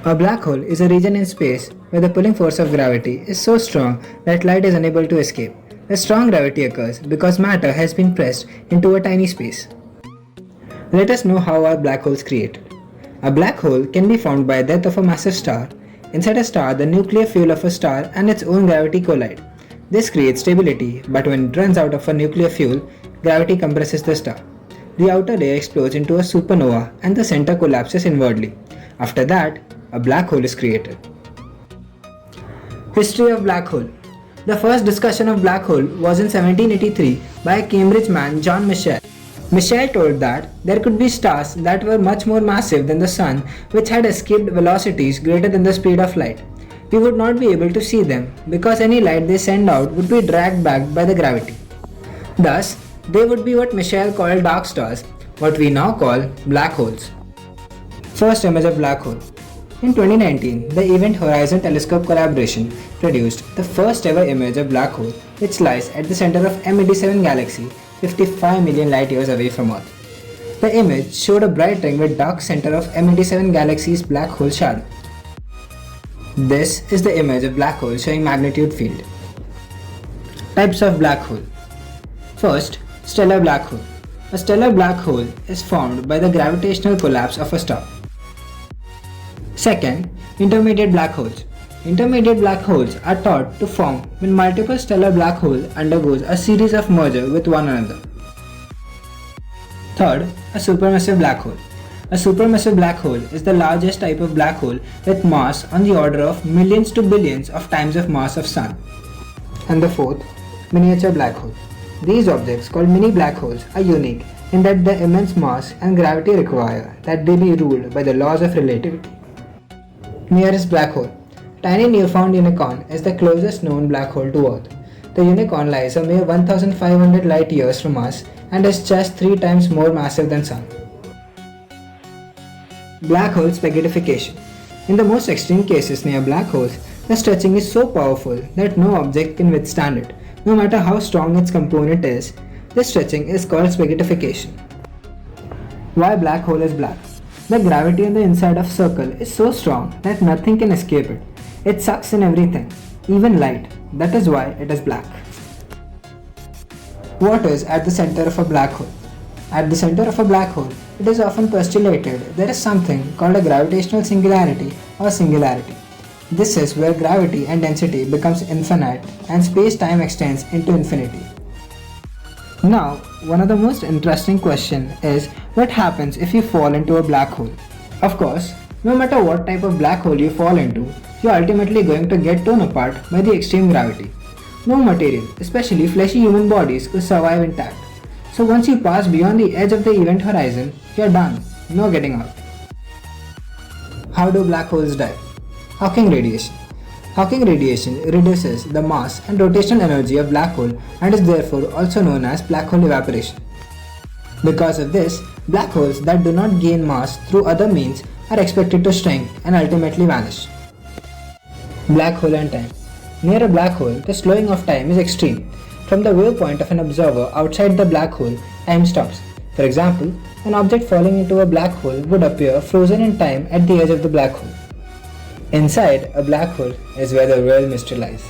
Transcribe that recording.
A black hole is a region in space where the pulling force of gravity is so strong that light is unable to escape. The strong gravity occurs because matter has been pressed into a tiny space. Let us know how are black holes created. A black hole can be formed by death of a massive star. Inside a star, the nuclear fuel of a star and its own gravity collide. This creates stability, but when it runs out of a nuclear fuel, gravity compresses the star. The outer layer explodes into a supernova and the center collapses inwardly. After that, a black hole is created. History of black hole. The first discussion of black hole was in 1783 by a Cambridge man, John Michell. Michell told that there could be stars that were much more massive than the Sun, which had escaped velocities greater than the speed of light. We would not be able to see them because any light they send out would be dragged back by the gravity. Thus, they would be what Michell called dark stars, what we now call black holes. First image of black hole. In 2019, the Event Horizon Telescope collaboration produced the first ever image of black hole, which lies at the center of M87 galaxy, 55 million light years away from Earth. The image showed a bright ring with dark center of M87 galaxy's black hole shadow. This is the image of black hole showing magnitude field. Types of black hole. First, stellar black hole. A stellar black hole is formed by the gravitational collapse of a star. Second, intermediate black holes. Intermediate black holes are thought to form when multiple stellar black hole undergoes a series of merger with one another. Third, a supermassive black hole. A supermassive black hole is the largest type of black hole with mass on the order of millions to billions of times of mass of Sun. And the fourth, miniature black hole. These objects called mini black holes are unique in that the immense mass and gravity require that they be ruled by the laws of relativity. Nearest black hole. Tiny Newfound unicorn is the closest known black hole to Earth. The unicorn lies a mere 1500 light years from us and is just 3 times more massive than Sun. Black hole spaghettification. In the most extreme cases near black holes, the stretching is so powerful that no object can withstand it, no matter how strong its component is. This stretching is called spaghettification. Why black hole is black? The gravity on the inside of circle is so strong that nothing can escape it. It sucks in everything, even light. That is why it is black. What is at the center of a black hole? At the center of a black hole, it is often postulated there is something called a gravitational singularity or singularity. This is where gravity and density becomes infinite and space-time extends into infinity. Now, one of the most interesting questions is what happens if you fall into a black hole? Of course, no matter what type of black hole you fall into, you are ultimately going to get torn apart by the extreme gravity. No material, especially fleshy human bodies, will survive intact. So once you pass beyond the edge of the event horizon, you are done. No getting out. How do black holes die? Hawking radiation. Hawking radiation reduces the mass and rotational energy of black hole and is therefore also known as black hole evaporation. Because of this, black holes that do not gain mass through other means are expected to shrink and ultimately vanish. Black hole and time. Near a black hole, the slowing of time is extreme. From the viewpoint of an observer outside the black hole, time stops. For example, an object falling into a black hole would appear frozen in time at the edge of the black hole. Inside a black hole is where the real mystery lies.